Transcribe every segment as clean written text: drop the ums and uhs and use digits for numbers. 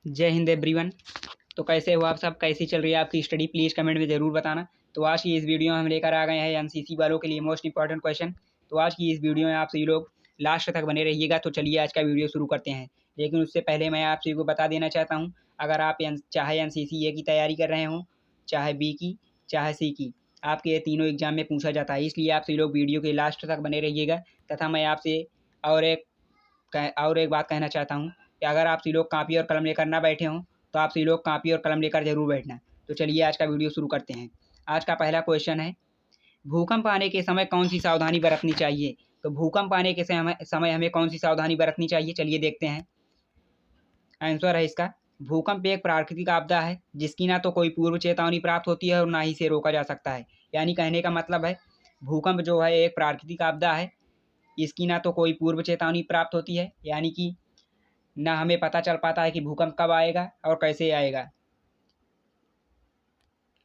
जय हिंद एवरीवन। तो कैसे हो आप सब, कैसी चल रही है आपकी स्टडी, प्लीज़ कमेंट में ज़रूर बताना। तो आज की इस वीडियो में हम लेकर आ गए हैं एनसीसी वालों के लिए मोस्ट इंपॉर्टेंट क्वेश्चन। तो आज की इस वीडियो में आप सभी लोग लास्ट तक बने रहिएगा। तो चलिए आज का वीडियो शुरू करते हैं। लेकिन उससे पहले मैं आप सभी को बता देना चाहता हूँ, अगर आप चाहे एनसीसी ए की तैयारी कर रहे हों, चाहे बी की, चाहे सी की, आपके ये तीनों एग्जाम में पूछा जाता है। इसलिए आप सभी लोग वीडियो के लास्ट तक बने रहिएगा। तथा मैं आपसे और एक बात कहना चाहता हूँ कि अगर आप सभी लोग कापी और कलम लेकर ना बैठे हों तो आप सभी लोग कापी और कलम लेकर जरूर बैठना। तो चलिए आज का वीडियो शुरू करते हैं। आज का पहला क्वेश्चन है, भूकंप आने के समय कौन सी सावधानी बरतनी चाहिए। तो भूकंप आने के समय हमें कौन सी सावधानी बरतनी चाहिए, चलिए देखते हैं। आंसर है इसका, भूकंप एक प्राकृतिक आपदा है जिसकी ना तो कोई पूर्व चेतावनी प्राप्त होती है और ना ही इसे रोका जा सकता है। यानी कहने का मतलब है, भूकंप जो है एक प्राकृतिक आपदा है, इसकी ना तो कोई पूर्व चेतावनी प्राप्त होती है, यानी कि ना हमें पता चल पाता है कि भूकंप कब आएगा और कैसे आएगा,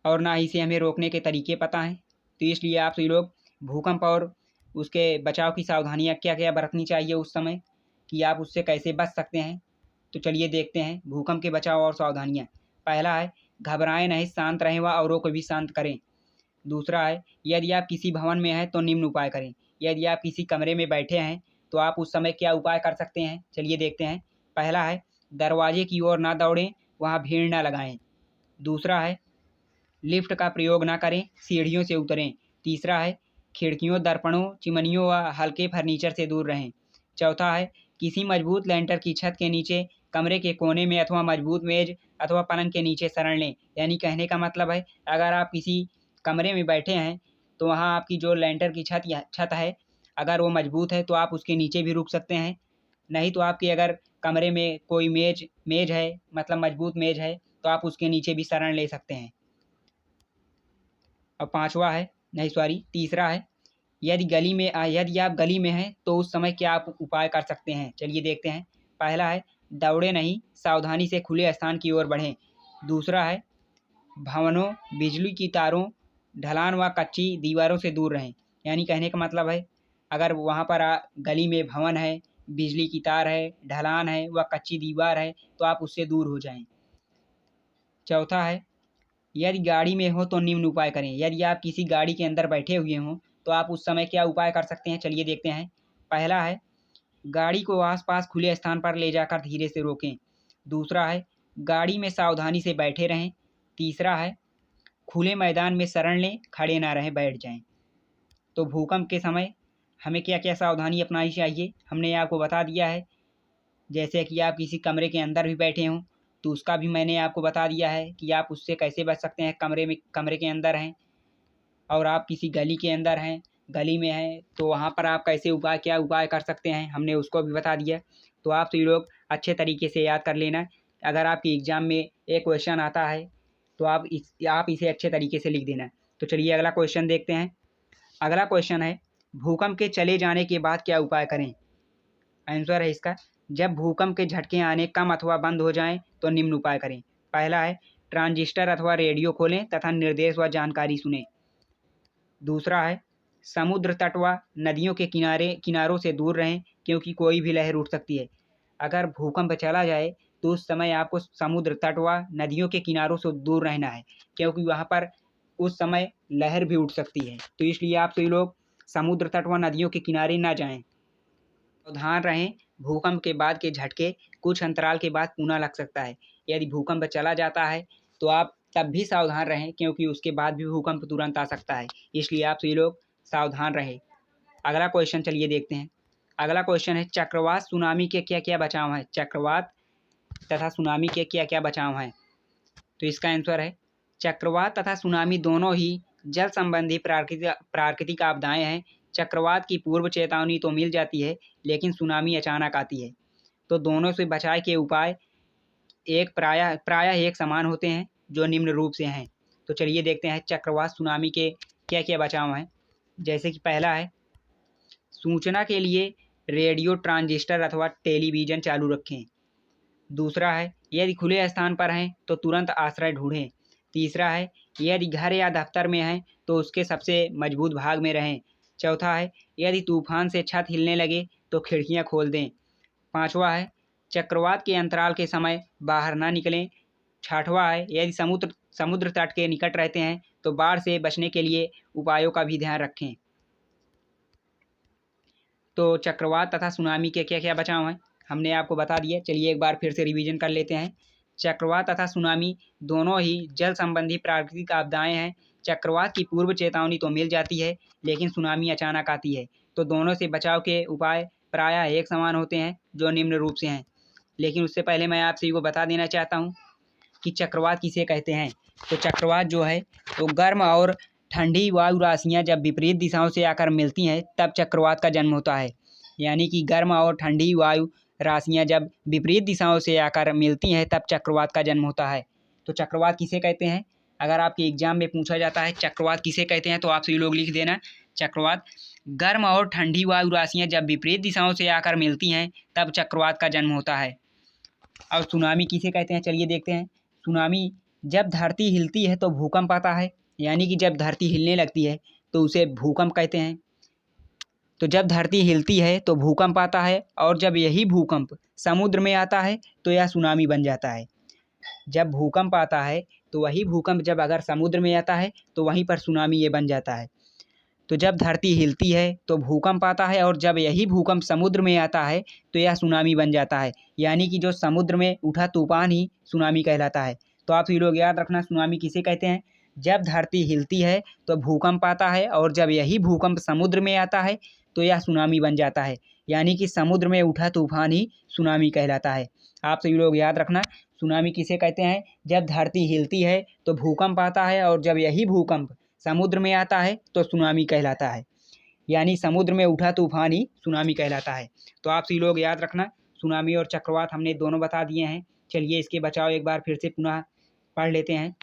और ना ही इसे हमें रोकने के तरीके पता हैं। तो इसलिए आप सभी लोग भूकंप और उसके बचाव की सावधानियां क्या क्या बरतनी चाहिए उस समय, कि आप उससे कैसे बच सकते हैं। तो चलिए देखते हैं भूकंप के बचाव और सावधानियां। पहला है, घबराएं नहीं, शांत रहें व औरों को भी शांत करें। दूसरा है, यदि आप किसी भवन में हैं तो निम्न उपाय करें। यदि आप किसी कमरे में बैठे हैं तो आप उस समय क्या उपाय कर सकते हैं, चलिए देखते हैं। पहला है, दरवाजे की ओर ना दौड़ें, वहाँ भीड़ ना लगाएं। दूसरा है, लिफ्ट का प्रयोग ना करें, सीढ़ियों से उतरें। तीसरा है, खिड़कियों, दर्पणों, चिमनियों व हल्के फर्नीचर से दूर रहें। चौथा है, किसी मजबूत लेंटर की छत के नीचे, कमरे के कोने में अथवा मजबूत मेज अथवा पलंग के नीचे शरण लें। यानी कहने का मतलब है, अगर आप किसी कमरे में बैठे हैं तो वहाँ आपकी जो लेंटर की छत है, अगर वो मजबूत है तो आप उसके नीचे भी रुक सकते हैं। नहीं तो आपके अगर कमरे में कोई मेज है, मतलब मजबूत मेज है, तो आप उसके नीचे भी शरण ले सकते हैं। और पांचवा है, नहीं सॉरी, तीसरा है, यदि आप गली में हैं तो उस समय क्या आप उपाय कर सकते हैं, चलिए देखते हैं। पहला है, दौड़े नहीं, सावधानी से खुले स्थान की ओर बढ़ें। दूसरा है, भवनों, बिजली की तारों, ढलान व कच्ची दीवारों से दूर रहें। यानी कहने का मतलब है, अगर वहाँ पर गली में भवन है, बिजली की तार है, ढलान है व कच्ची दीवार है तो आप उससे दूर हो जाएं। चौथा है, यदि गाड़ी में हो तो निम्न उपाय करें। यदि आप किसी गाड़ी के अंदर बैठे हुए हों तो आप उस समय क्या उपाय कर सकते हैं, चलिए देखते हैं। पहला है, गाड़ी को आसपास खुले स्थान पर ले जाकर धीरे से रोकें। दूसरा है, गाड़ी में सावधानी से बैठे रहें। तीसरा है, खुले मैदान में शरण लें, खड़े ना रहें, बैठ जाएं। तो भूकंप के समय हमें क्या क्या सावधानी अपनानी चाहिए हमने आपको बता दिया है। जैसे कि आप किसी कमरे के अंदर भी बैठे हों तो उसका भी मैंने आपको बता दिया है कि आप उससे कैसे बच सकते हैं। कमरे के अंदर हैं और आप किसी गली के अंदर हैं, गली में हैं, तो वहाँ पर आप क्या उपाय कर सकते हैं, हमने उसको भी बता दिया। तो आप सभी लोग अच्छे तरीके से याद कर लेना। अगर आपके एग्ज़ाम में एक क्वेश्चन आता है तो आप इसे अच्छे तरीके से लिख देना। तो चलिए अगला क्वेश्चन देखते हैं। अगला क्वेश्चन है, भूकंप के चले जाने के बाद क्या उपाय करें। आंसर है इसका, जब भूकंप के झटके आने कम अथवा बंद हो जाएं तो निम्न उपाय करें। पहला है, ट्रांजिस्टर अथवा रेडियो खोलें तथा निर्देश व जानकारी सुनें। दूसरा है, समुद्र तट व नदियों के किनारों से दूर रहें क्योंकि कोई भी लहर उठ सकती है। अगर भूकंप चला जाए तो उस समय आपको समुद्र तट व नदियों के किनारों से दूर रहना है, क्योंकि वहाँ पर उस समय लहर भी उठ सकती है। तो इसलिए आप सभी लोग समुद्र तट व नदियों के किनारे ना जाएं। सावधान रहें, भूकंप के बाद के झटके कुछ अंतराल के बाद पुनः लग सकता है। यदि भूकंप चला जाता है तो आप तब भी सावधान रहें, क्योंकि उसके बाद भी भूकंप तुरंत आ सकता है। इसलिए आप सभी लोग सावधान रहें। अगला क्वेश्चन चलिए देखते हैं। अगला क्वेश्चन है, चक्रवात सुनामी के क्या क्या बचाव हैं। चक्रवात तथा सुनामी के क्या क्या बचाव हैं। तो इसका आंसर है, चक्रवात तथा सुनामी दोनों ही जल संबंधी प्राकृतिक आपदाएं हैं। चक्रवात की पूर्व चेतावनी तो मिल जाती है, लेकिन सुनामी अचानक आती है। तो दोनों से बचाव के उपाय प्रायः एक समान होते हैं, जो निम्न रूप से हैं। तो चलिए देखते हैं चक्रवात सुनामी के क्या क्या बचाव हैं। जैसे कि पहला है, सूचना के लिए रेडियो, ट्रांजिस्टर अथवा टेलीविज़न चालू रखें। दूसरा है, यदि खुले स्थान पर हैं तो तुरंत आश्रय ढूंढें। तीसरा है, यदि घर या दफ्तर में हैं तो उसके सबसे मजबूत भाग में रहें। चौथा है, यदि तूफान से छत हिलने लगे तो खिड़कियां खोल दें। पांचवा है, चक्रवात के अंतराल के समय बाहर ना निकलें। 6वां है, यदि समुद्र तट के निकट रहते हैं तो बाढ़ से बचने के लिए उपायों का भी ध्यान रखें। तो चक्रवात तथा सुनामी के क्या क्या बचाव हैं हमने आपको बता दिया। चलिए एक बार फिर से रिवीजन कर लेते हैं। चक्रवात तथा सुनामी दोनों ही जल संबंधी प्राकृतिक आपदाएं हैं। चक्रवात की पूर्व चेतावनी तो मिल जाती है, लेकिन सुनामी अचानक आती है। तो दोनों से बचाव के उपाय प्रायः एक समान होते हैं, जो निम्न रूप से हैं। लेकिन उससे पहले मैं आपसे वो बता देना चाहता हूँ कि चक्रवात किसे कहते हैं। तो चक्रवात जो है तो गर्म और ठंडी वायु राशियाँ जब विपरीत दिशाओं से आकर मिलती हैं तब चक्रवात का जन्म होता है। यानी कि गर्म और ठंडी वायु राशियाँ जब विपरीत दिशाओं से आकर मिलती हैं तब चक्रवात का जन्म होता है। तो चक्रवात किसे कहते हैं, अगर आपके एग्जाम में पूछा जाता है चक्रवात किसे कहते हैं तो आप सभी लोग लिख देना, चक्रवात गर्म और ठंडी वायु राशियाँ जब विपरीत दिशाओं से आकर मिलती हैं तब चक्रवात का जन्म होता है। और सुनामी किसे कहते हैं, चलिए देखते हैं। सुनामी जब धरती हिलती है तो भूकंप आता है। यानी कि जब धरती हिलने लगती है तो उसे भूकंप कहते हैं। तो जब धरती हिलती है तो भूकंप आता है, और जब यही भूकंप समुद्र में आता है तो यह सुनामी बन जाता है। जब भूकंप आता है तो वही भूकंप जब अगर समुद्र में आता है तो वहीं पर सुनामी ये बन जाता है। तो जब धरती हिलती है तो भूकंप आता है, और जब यही भूकंप समुद्र में आता है तो यह सुनामी बन जाता है। यानी कि जो समुद्र में उठा तूफान ही सुनामी कहलाता है। तो आप ये लोग याद रखना, सुनामी किसे कहते हैं, जब धरती हिलती है तो भूकंप आता है, और जब यही भूकंप समुद्र में आता है तो यह सुनामी बन जाता है। यानी कि समुद्र में उठा तूफान ही सुनामी कहलाता है। आप सभी लोग याद रखना, सुनामी किसे कहते हैं, जब धरती हिलती है तो भूकंप आता है, और जब यही भूकंप समुद्र में आता है तो सुनामी कहलाता है। यानी समुद्र में उठा तूफान ही सुनामी कहलाता है। तो आप सभी लोग याद रखना, सुनामी और चक्रवात हमने दोनों बता दिए हैं। चलिए इसके बचाव एक बार फिर से पुनः पढ़ लेते हैं।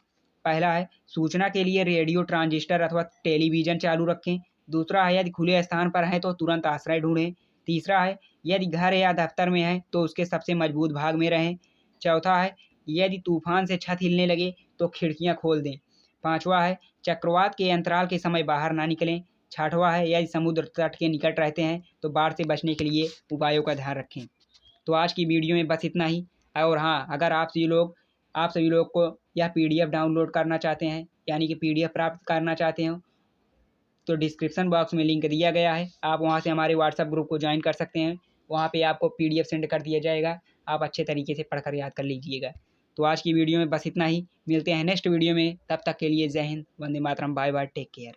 पहला है, सूचना के लिए रेडियो, ट्रांजिस्टर अथवा टेलीविज़न चालू रखें। दूसरा है, यदि खुले स्थान पर हैं तो तुरंत आश्रय ढूंढें। तीसरा है, यदि घर या दफ्तर में हैं तो उसके सबसे मजबूत भाग में रहें। चौथा है, यदि तूफान से छत हिलने लगे तो खिड़कियां खोल दें। पांचवा है, चक्रवात के अंतराल के समय बाहर ना निकलें। छठवां है, यदि समुद्र तट के निकट रहते हैं तो बाढ़ से बचने के लिए उपायों का ध्यान रखें। तो आज की वीडियो में बस इतना ही। और हाँ, अगर आप सभी लोग को यह PDF डाउनलोड करना चाहते हैं, यानी कि PDF प्राप्त करना चाहते हो, तो डिस्क्रिप्शन बॉक्स में लिंक दिया गया है, आप वहां से हमारे व्हाट्सएप ग्रुप को ज्वाइन कर सकते हैं। वहां पे आपको PDF सेंड कर दिया जाएगा, आप अच्छे तरीके से पढ़कर याद कर लीजिएगा। तो आज की वीडियो में बस इतना ही, मिलते हैं नेक्स्ट वीडियो में। तब तक के लिए जय Hind, Vande Mataram, bye bye, take care.